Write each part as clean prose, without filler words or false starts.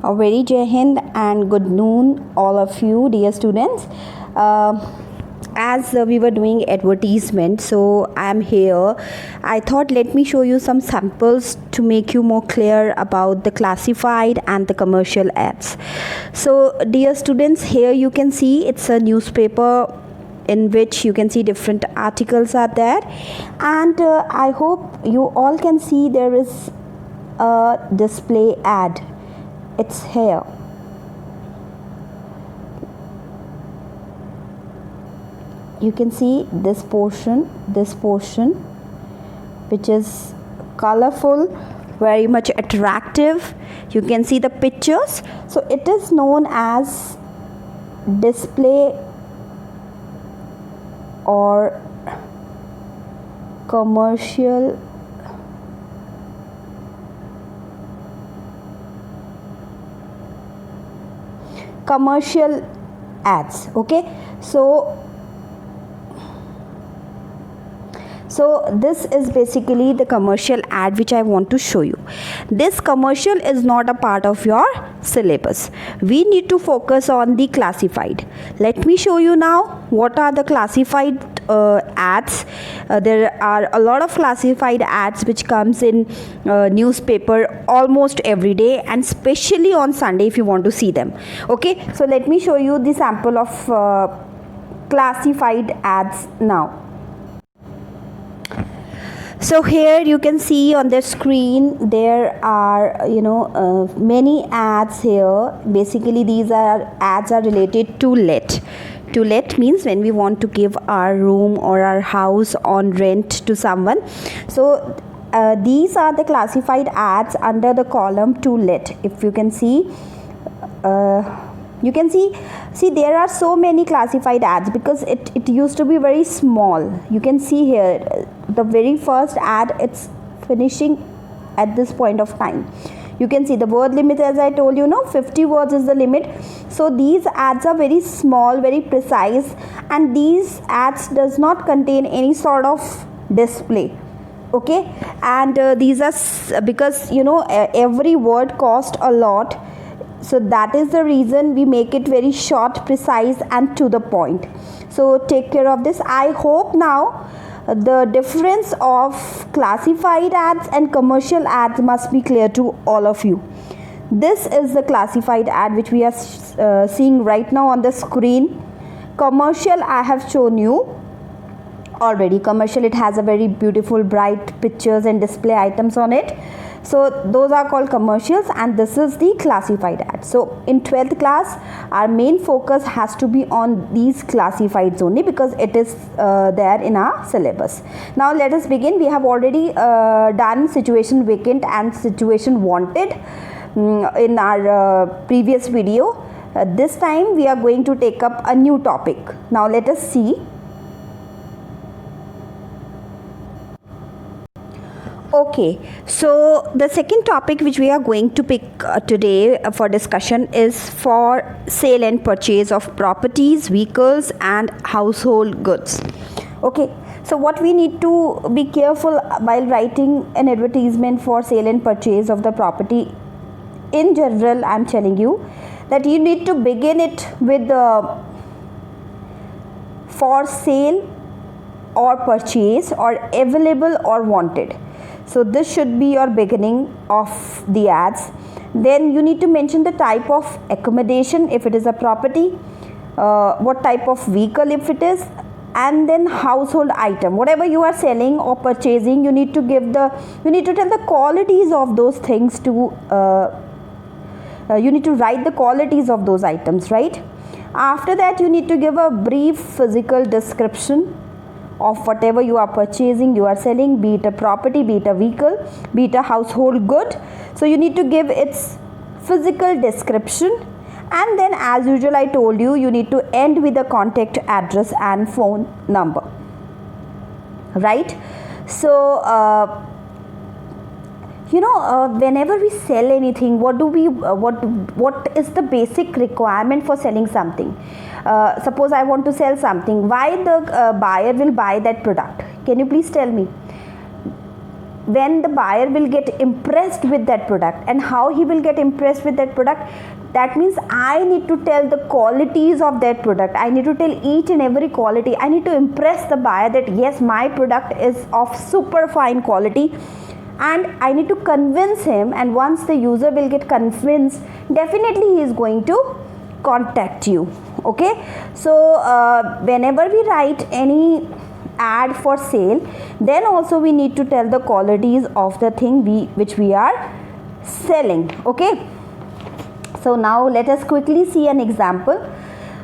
A very Jai Hind and good noon, all of you, dear students. As we were doing advertisement, so I'm here. I thought let me show you some samples to make you more clear about the classified and the commercial ads. So, dear students, here you can see it's a newspaper in which you can see different articles are there, and I hope you all can see there is a display ad. It's here. You can see this portion which is colorful, very much attractive. You can see the pictures. So it is known as display or commercial ads. Okay, so this is basically the commercial ad which I want to show you. This commercial is not a part of your syllabus. We need to focus on the classified. Let me show you now what are the classified ads. There are a lot of classified ads which comes in newspaper almost every day, and especially on Sunday if you want to see them. Okay, so let me show you the sample of classified ads now. So here you can see on the screen there are many ads here. Basically these ads are related to let. To let means when we want to give our room or our house on rent to someone. So these are the classified ads under the column to let. If you can see, you can see there are so many classified ads because it used to be very small. You can see here the very first ad, it's finishing at this point of time. You can see the word limit, as I told you, 50 words is the limit. So these ads are very small, very precise, and these ads does not contain any sort of display. Okay, and these are because every word cost a lot. So that is the reason we make it very short, precise and to the point. So take care of this. I hope now the difference of classified ads and commercial ads must be clear to all of you. This is the classified ad which we are seeing right now on the screen. Commercial I have shown you already. Commercial, it has a very beautiful bright pictures and display items on it. So those are called commercials, and this is the classified ad. So in 12th class our main focus has to be on these classifieds only because it is there in our syllabus. Now let us begin. We have already done situation vacant and situation wanted in our previous video. This time we are going to take up a new topic. Now let us see. Okay, so the second topic which we are going to pick today for discussion is for sale and purchase of properties, vehicles and household goods. Okay, so what we need to be careful while writing an advertisement for sale and purchase of the property. In general, I am telling you that you need to begin it with the for sale or purchase or available or wanted. So this should be your beginning of the ads. Then you need to mention the type of accommodation if it is a property, what type of vehicle if it is, and then household item. Whatever you are selling or purchasing, you need to tell the qualities of those things to you need to write the qualities of those items, right? After that you need to give a brief physical description of whatever you are purchasing, you are selling, be it a property, be it a vehicle, be it a household good. So you need to give its physical description, and then as usual I told you, you need to end with a contact address and phone number, right? So whenever we sell anything, what is the basic requirement for selling something? Suppose I want to sell something, why the buyer will buy that product? Can you please tell me? when the buyer will get impressed with that product. And how he will get impressed with that product? That means I need to tell the qualities of that product. I need to tell each and every quality. I need to impress the buyer that yes, my product is of super fine quality, and I need to convince him. And once the user will get convinced, definitely he is going to contact you. Okay, so whenever we write any ad for sale, then also we need to tell the qualities of the thing which we are selling. Okay, so now let us quickly see an example.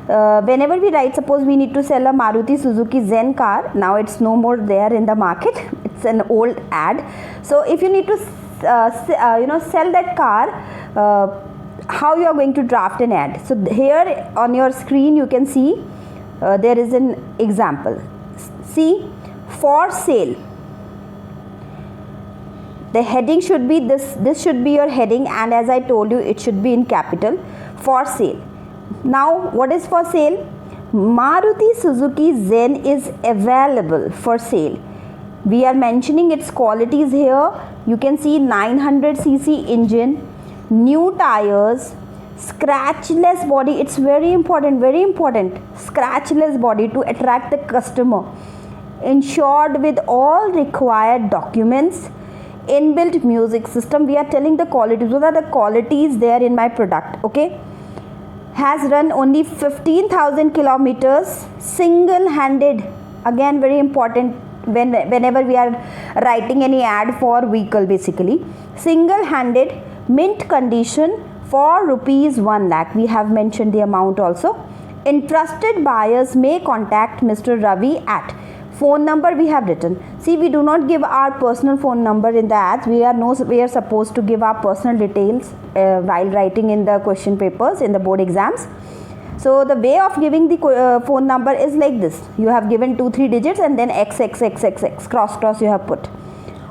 Whenever we write, suppose we need to sell a Maruti Suzuki Zen car. Now it's no more there in the market, it's an old ad. So if you need to sell that car, how you are going to draft an ad? So here on your screen you can see there is an example. See, for sale. The heading should be this should be your heading, and as I told you, it should be in capital. For sale. Now what is for sale? Maruti Suzuki Zen is available for sale. We are mentioning its qualities here. You can see 900cc engine, new tires, scratchless body. It's very important, scratchless body to attract the customer, insured with all required documents, inbuilt music system. We are telling the qualities. What are the qualities there in my product? Okay, has run only 15,000 kilometers single-handed. Again, very important whenever we are writing any ad for vehicle. Basically, single-handed, mint condition, for rupees 1 lakh. We have mentioned the amount also. Interested buyers may contact Mr. Ravi at. Phone number we have written. See, we do not give our personal phone number in the ads. We are supposed to give our personal details while writing in the question papers in the board exams. So the way of giving the phone number is like this. You have given 2-3 digits and then XXXXX cross you have put.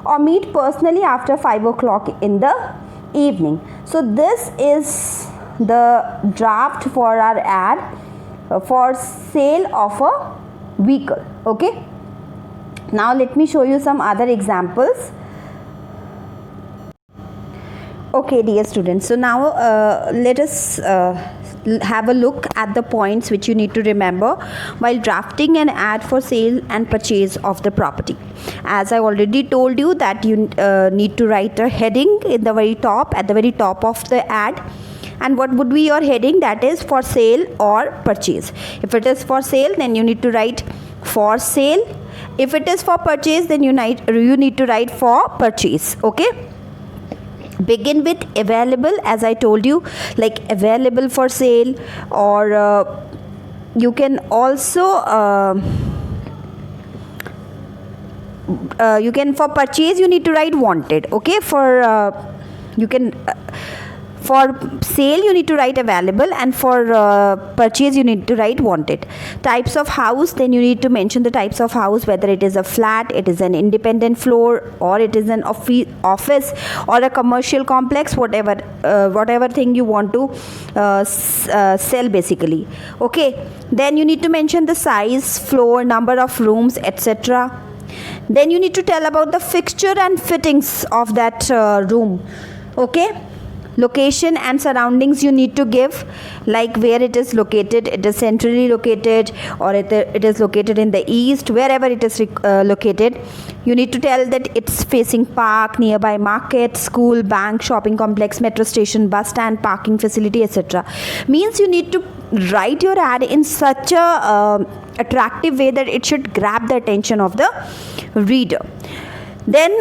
Or meet personally after 5 o'clock in the evening. So this is the draft for our ad for sale of a vehicle. Okay. Now let me show you some other examples. Okay, dear students, so now let us have a look at the points which you need to remember while drafting an ad for sale and purchase of the property. As I already told you that you need to write a heading in the very top, at the very top of the ad. And what would be your heading? That is for sale or purchase. If it is for sale, then you need to write for sale. If it is for purchase, then you need to write for purchase. Okay. Begin with available, as I told you, like available for sale, or you can also for purchase you need to write wanted. Okay, for sale you need to write available, and for purchase you need to write wanted. Types of house, then you need to mention the types of house, whether it is a flat, it is an independent floor, or it is an office or a commercial complex, whatever thing you want to sell basically. Okay, then you need to mention the size, floor, number of rooms, etc. Then you need to tell about the fixture and fittings of that room. Okay, location and surroundings you need to give, like where it is located. It is centrally located, or it is located in the east, wherever it is located. You need to tell that it's facing park, nearby market, school, bank, shopping complex, metro station, bus stand, parking facility, etc. Means you need to write your ad in such a attractive way that it should grab the attention of the reader. Then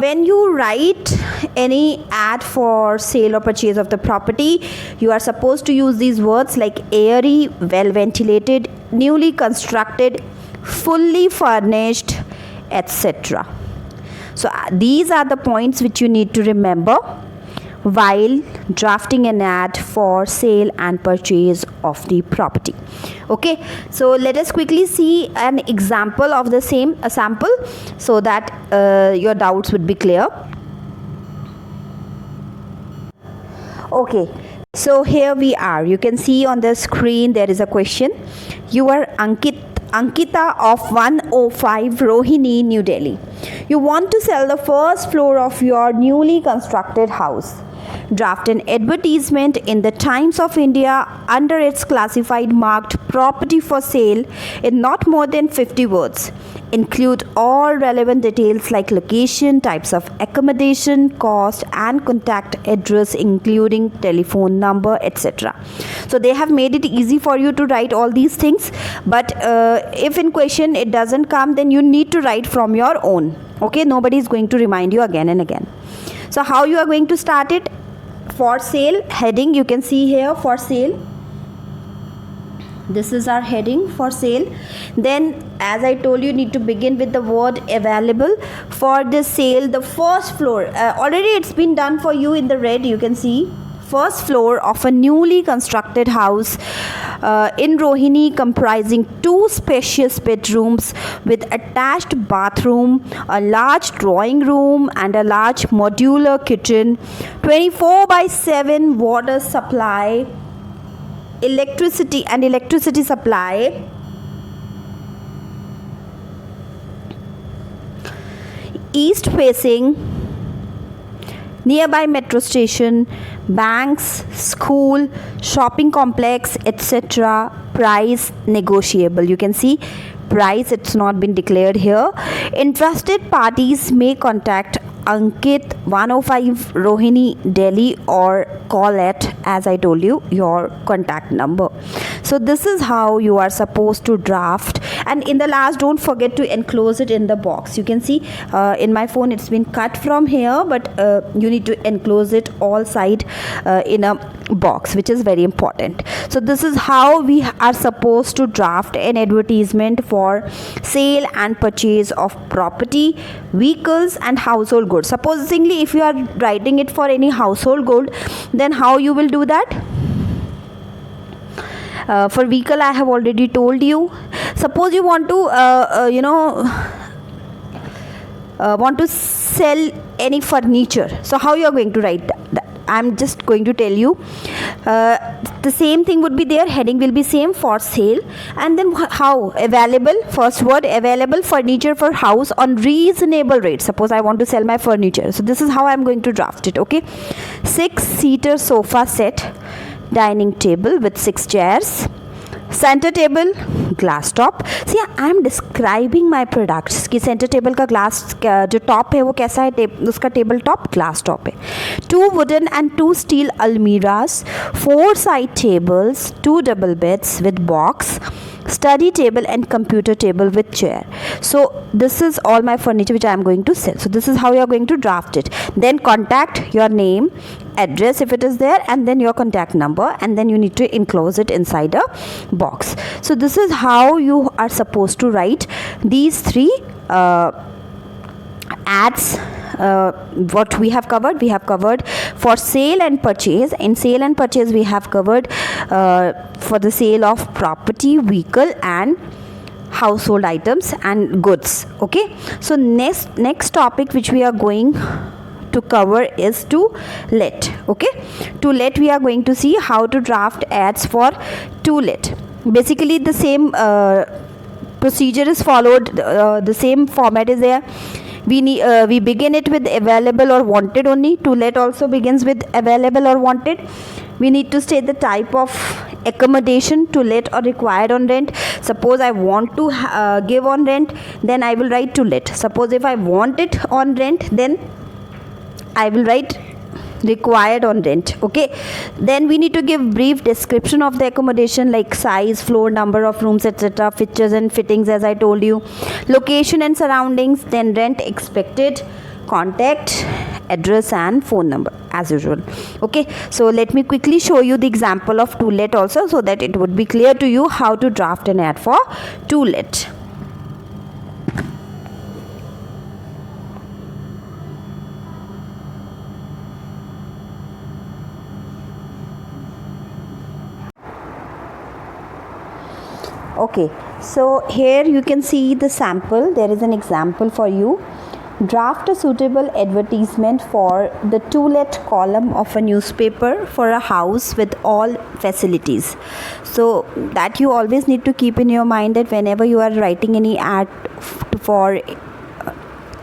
when you write any ad for sale or purchase of the property, you are supposed to use these words like airy, well ventilated, newly constructed, fully furnished, etc. So these are the points which you need to remember while drafting an ad for sale and purchase of the property. Okay, so let us quickly see an example of the same, a sample, so that your doubts would be clear. Okay, so here we are. You can see on the screen there is a question. You are Ankita of 105 Rohini, New Delhi. You want to sell the first floor of your newly constructed house. Draft an advertisement in the Times of India under its classified marked property for sale in not more than 50 words. Include all relevant details like location, types of accommodation, cost, and contact address, including telephone number, etc. So they have made it easy for you to write all these things, but if in question it doesn't come, then you need to write from your own. Okay, nobody is going to remind you again and again. So how you are going to start it? For sale heading, you can see here, for sale. This is our heading, for sale. Then, as I told you, need to begin with the word available. For this sale, the first floor, already it's been done for you in the red, you can see. First floor of a newly constructed house in Rohini, comprising 2 spacious bedrooms with attached bathroom, a large drawing room and a large modular kitchen, 24/7 water supply, electricity supply, east facing, nearby metro station, banks, school, shopping complex, etc. Price negotiable. You can see price, it's not been declared here. Interested parties may contact Ankit 105 Rohini, Delhi, or call at, as I told you, your contact number. So this is how you are supposed to draft, and in the last, don't forget to enclose it in the box. You can see in my phone it's been cut from here, but you need to enclose it all side in a box, which is very important. So this is how we are supposed to draft an advertisement for sale and purchase of property, vehicles, and household goods. Supposingly, if you are writing it for any household good, then how you will do that? For vehicle, I have already told you. Suppose you want to want to sell any furniture, so how you are going to write that? I'm just going to tell you. The same thing would be there, heading will be same, for sale, and then how? Available, first word, available furniture for house on reasonable rate. Suppose I want to sell my furniture, so this is how I'm going to draft it. Okay, 6-seater sofa set, dining table with 6 chairs, center table, glass top. See, I am describing my products कि center table का glass जो top है वो कैसा है, उसका table top glass top है. 2 wooden and 2 steel almiras, 4 side tables, 2 double beds with box, study table and computer table with chair. So this is all my furniture which I am going to sell. So this is how you are going to draft it. Then contact, your name, address if it is there, and then your contact number, and then you need to enclose it inside a box. So this is how you are supposed to write these 3 ads. What we have covered for sale and purchase. In sale and purchase we have covered for the sale of property, vehicle, and household items and goods. Okay, so next topic which we are going to cover is to let. Okay, to let we are going to see how to draft ads for to let. Basically the same procedure is followed, the same format is there. We begin it with available or wanted only. To let also begins with available or wanted. We need to state the type of accommodation to let or required on rent. Suppose I want to give on rent, then I will write to let. Suppose if I want it on rent, then I will write required on rent. Okay, then we need to give brief description of the accommodation like size, floor, number of rooms, etc., features and fittings as I told you, location and surroundings, then rent expected, contact, address and phone number as usual. Okay, so let me quickly show you the example of to let also, so that it would be clear to you how to draft an ad for to let. Okay, so here you can see the sample. There is an example for you. Draft a suitable advertisement for the to let column of a newspaper for a house with all facilities. So that you always need to keep in your mind, that whenever you are writing any ad for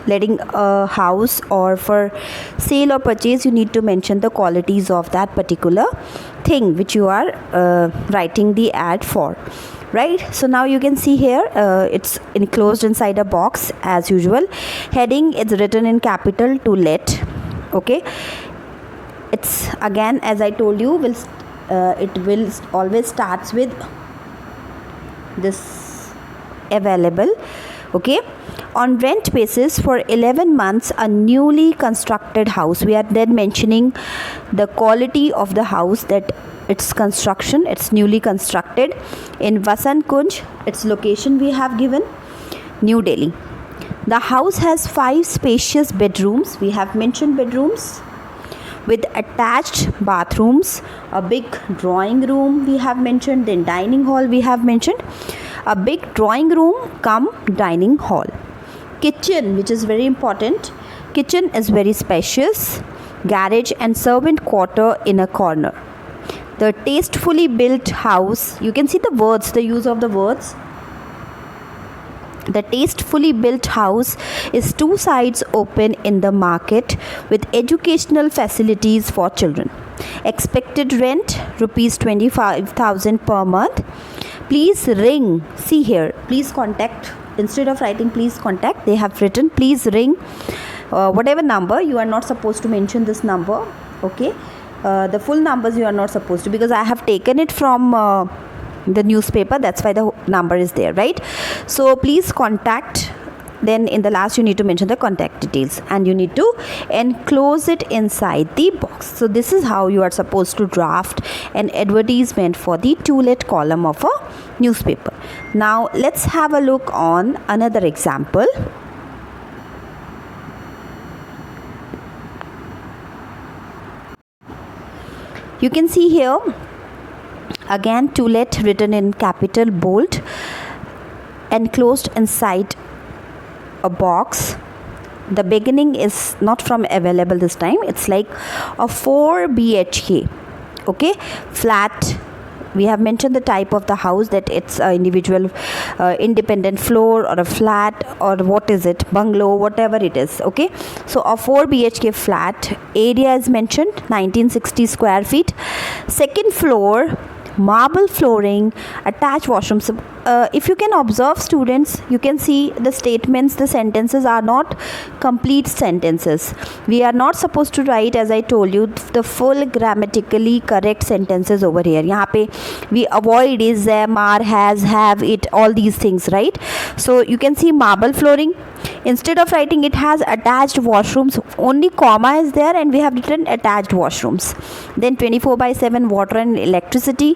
letting a house or for sale or purchase, you need to mention the qualities of that particular thing which you are writing the ad for, right? So now you can see here it's enclosed inside a box as usual. Heading is written in capital, to let. Okay, it's again, as I told you, it will always starts with this available. Okay, on rent basis for 11 months a newly constructed house. We are then mentioning the quality of the house, that its construction, it's newly constructed in Vasant Kunj. Its location we have given New Delhi. The house has 5 spacious bedrooms. We have mentioned bedrooms with attached bathrooms, a big drawing room we have mentioned, then dining hall we have mentioned, a big drawing room cum dining hall. Kitchen, which is very important, kitchen is very spacious, garage and servant quarter in a corner. The tastefully built house, you can see the words, the use of the words. The tastefully built house is 2 sides open in the market with educational facilities for children. Expected rent rupees 25,000 per month. Please ring, see here, please contact. Instead of writing please contact, they have written please ring whatever number. You are not supposed to mention this number. Okay, the full numbers you are not supposed to, because I have taken it from the newspaper, that's why the number is there, right? So please contact, then in the last you need to mention the contact details and you need to enclose it inside the box. So this is how you are supposed to draft an advertisement for the to let column of a newspaper. Now let's have a look on another example. You can see here again to let written in capital bold, enclosed inside a box. The beginning is not from available this time, it's like a 4 BHK. Okay, flat. We have mentioned the type of the house, that it's an individual independent floor or a flat, or what is it, bungalow, whatever it is. Okay, so a 4 BHK flat. Area is mentioned 1960 square feet. Second floor, marble flooring, attached washrooms. If you can observe, students, you can see the statements, the sentences are not complete sentences. We are not supposed to write, as I told you, the full grammatically correct sentences over here. यहाँ पे we avoid is, am, are, has, have, it, all these things, right? So you can see marble flooring. Instead of writing it has attached washrooms, only comma is there and we have written attached washrooms. Then 24/7 water and electricity,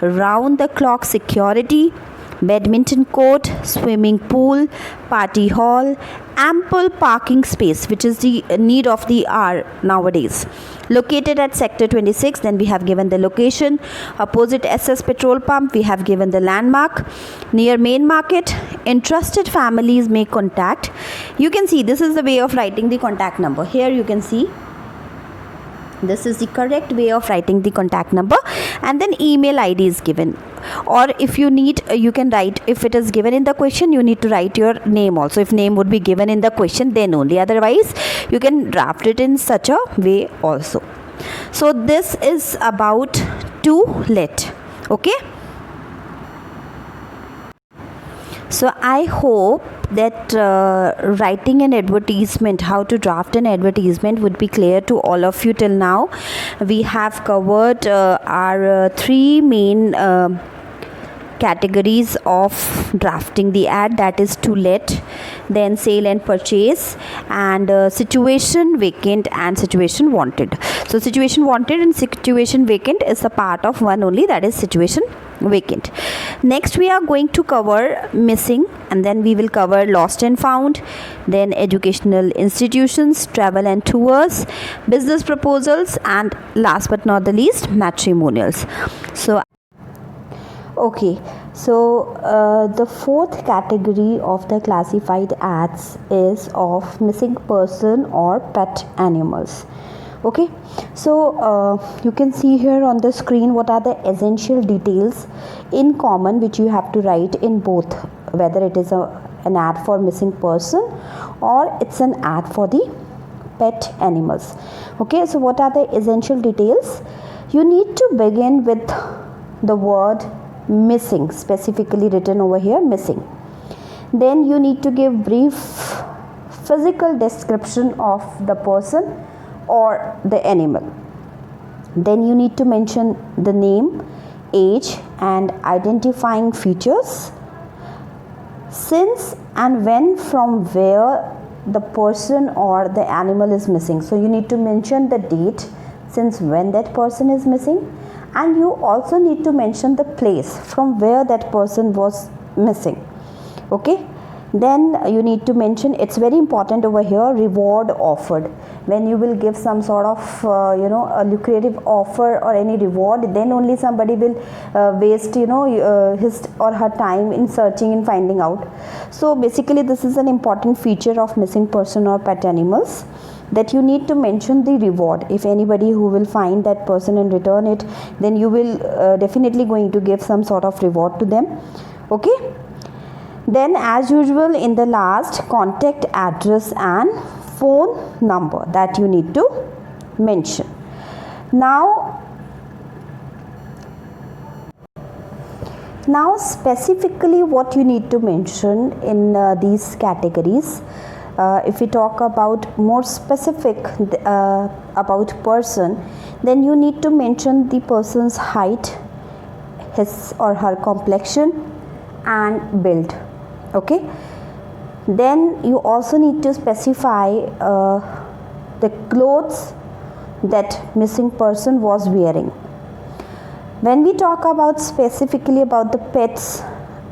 round the clock security, badminton court, swimming pool, party hall, ample parking space, which is the need of the hour nowadays. Located at sector 26, then we have given the location. Opposite SS petrol pump, we have given the landmark. Near main market. Interested families may contact. You can see this is the way of writing the contact number. Here you can see this is the correct way of writing the contact number, and then email ID is given. Or if you need, you can write, if it is given in the question, you need to write your name also. If name would be given in the question, then only. Otherwise you can draft it in such a way also. So this is about to let. Okay, so I hope that writing an advertisement, how to draft an advertisement, would be clear to all of you till now. We have covered our 3 main categories of drafting the ad, that is to let, then sale and purchase, and situation vacant and situation wanted. So situation wanted and situation vacant is a part of one only, that is situation vacant. Next we are going to cover missing, and then we will cover lost and found, then educational institutions, travel and tours, business proposals, and last but not the least, matrimonials. So okay, so the 4th category of the classified ads is of missing person or pet animals. Okay, so you can see here on the screen what are the essential details in common which you have to write in both, whether it is a an ad for missing person or it's an ad for the pet animals. Okay, so what are the essential details? You need to begin with the word missing, specifically written over here, missing. Then you need to give brief physical description of the person or the animal. Then you need to mention the name, age and identifying features, since and when, from where the person or the animal is missing. So you need to mention the date, since when that person is missing, and you also need to mention the place from where that person was missing. Okay, then you need to mention, it's very important over here, reward offered. When you will give some sort of a lucrative offer or any reward, then only somebody will waste his or her time in searching and finding out. So basically this is an important feature of missing person or pet animals, that you need to mention the reward. If anybody who will find that person and return it, then you will definitely going to give some sort of reward to them. Okay, then as usual, in the last, contact address and phone number that you need to mention. Now specifically what you need to mention in these categories, if we talk about more specific about person, then you need to mention the person's height, his or her complexion and build. Okay, then you also need to specify the clothes that missing person was wearing. When we talk about specifically about the pets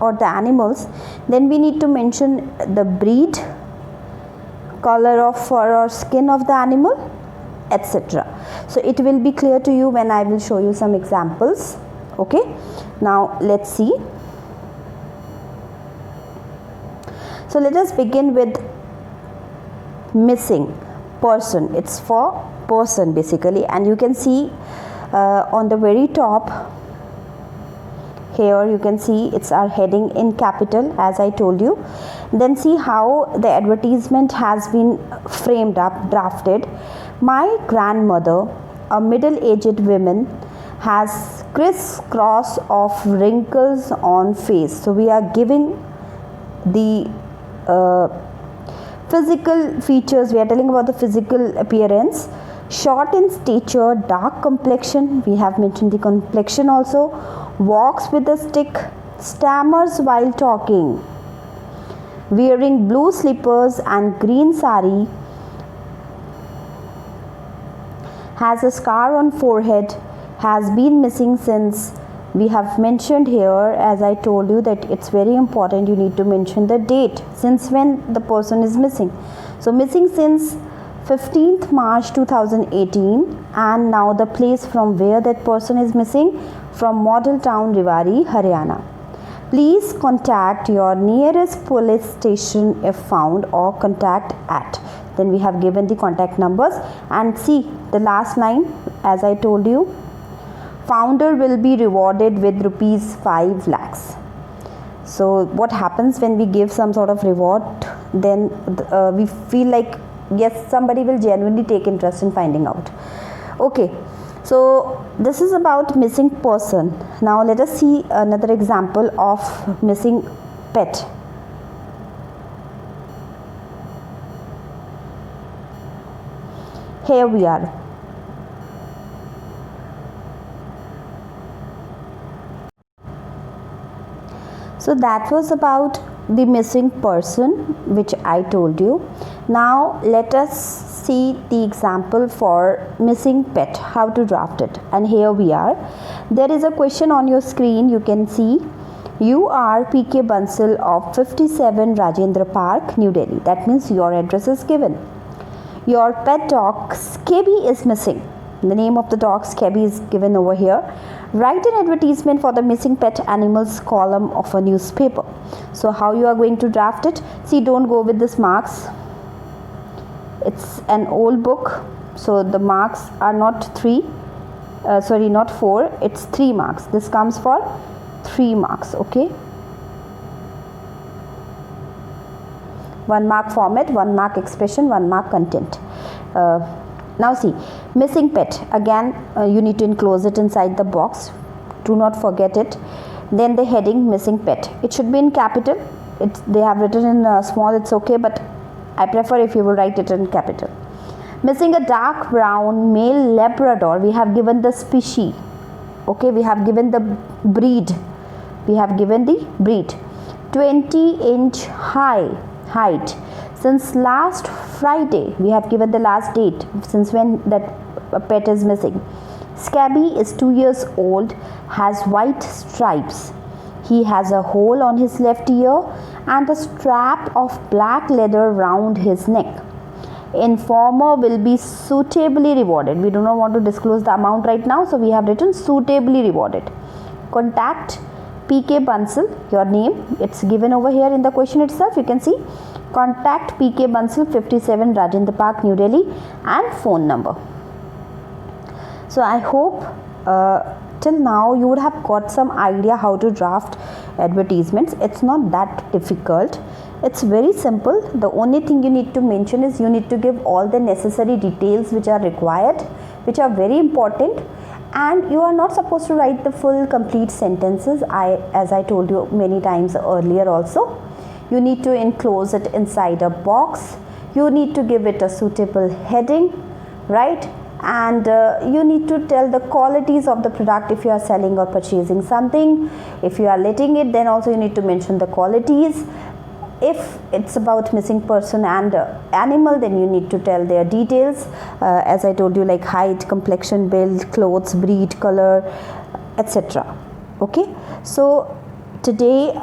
or the animals, then we need to mention the breed, color of fur or skin of the animal, etc. So it will be clear to you when I will show you some examples. Okay, now let's see. So let us begin with missing person. It's for person basically, and you can see on the very top here, you can see it's our heading in capital, as I told you. Then see how the advertisement has been framed up, drafted. My grandmother, a middle-aged woman, has crisscross of wrinkles on face. So we are giving the physical features. We are telling about the physical appearance. Short in stature, dark complexion, we have mentioned the complexion also. Walks with a stick, stammers while talking, wearing blue slippers and green sari, has a scar on forehead, has been missing since. We have mentioned here, as I told you, that it's very important, you need to mention the date, since when the person is missing. So missing since 15th March 2018, and now the place from where that person is missing, from Model Town, Rewari, Haryana. Please contact your nearest police station if found, or contact at. Then we have given the contact numbers, and see the last line, as I told you, founder will be rewarded with rupees 5 lakhs. So what happens when we give some sort of reward, then we feel like yes, somebody will genuinely take interest in finding out. Okay, so this is about missing person. Now let us see another example of missing pet. Here we are. So that was about the missing person, which I told you. Now let us see the example for missing pet, how to draft it. And here we are. There is a question on your screen. You can see, you are PK Bansal of 57 Rajendra Park, New Delhi. That means your address is given. Your pet dog Skebby is missing. The name of the dog Skebby is given over here. Write an advertisement for the missing pet animals column of a newspaper. So how you are going to draft it? See, don't go with this marks. It's an old book, so the marks are not not 4, it's 3 marks. This comes for 3 marks. Okay, 1 mark format, 1 mark expression, 1 mark content. Now see, missing pet. Again, you need to enclose it inside the box. Do not forget it. Then the heading, missing pet. It should be in capital. They have written in small, it's okay, but I prefer if you will write it in capital. Missing a dark brown male Labrador. We have given the species. Okay, we have given the breed. We have given the breed. 20-inch height. Since last Friday, we have given the last date since when that pet is missing. Scabby is 2 years old, has white stripes. He has a hole on his left ear and a strap of black leather round his neck. Informer will be suitably rewarded. We do not want to disclose the amount right now, so we have written suitably rewarded. Contact PK Bansal, your name, it's given over here in the question itself. You can see contact PK Bansal, 57 Rajendra Park, New Delhi, and phone number. So I hope till now you would have got some idea how to draft advertisements. It's not that difficult. It's very simple. The only thing you need to mention is you need to give all the necessary details which are required, which are very important. And you are not supposed to write the full complete sentences. As I told you many times earlier also, you need to enclose it inside a box. You need to give it a suitable heading, right? And you need to tell the qualities of the product if you are selling or purchasing something. If you are letting it, then also you need to mention the qualities. If it's about missing person and animal, then you need to tell their details, as I told you, like height, complexion, build, clothes, breed, color, etc. Okay, so today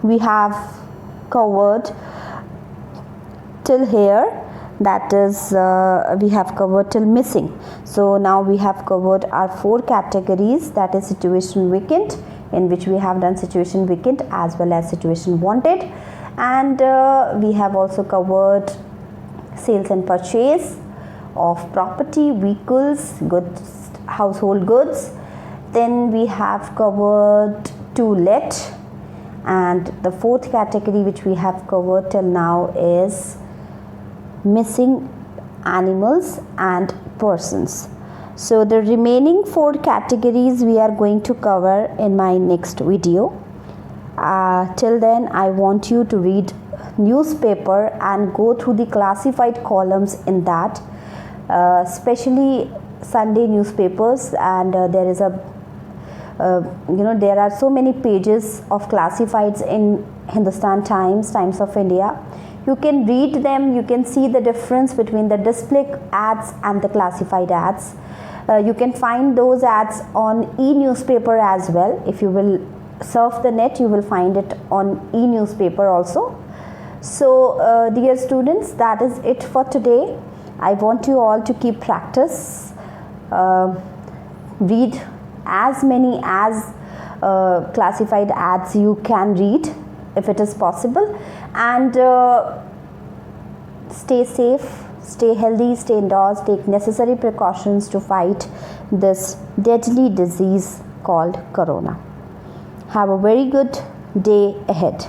we have covered till here, that is we have covered till missing. So now we have covered our 4 categories, that is situation vacant, in which we have done situation vacant as well as situation wanted. And we have also covered sales and purchase of property, vehicles, goods, household goods. Then we have covered to let, and the 4th category which we have covered till now is missing animals and persons. So the remaining 4 categories we are going to cover in my next video. Till then, I want you to read newspaper and go through the classified columns in that, especially Sunday newspapers. And there is a there are so many pages of classifieds in Hindustan Times, Times of India. You can read them. You can see the difference between the display ads and the classified ads. You can find those ads on e-newspaper as well. If you will surf the net, you will find it on e-newspaper also. So dear students, that is it for today. I want you all to keep practice. Read as many as classified ads you can read if it is possible, and stay safe, stay healthy, stay indoors, take necessary precautions to fight this deadly disease called corona. Have a very good day ahead.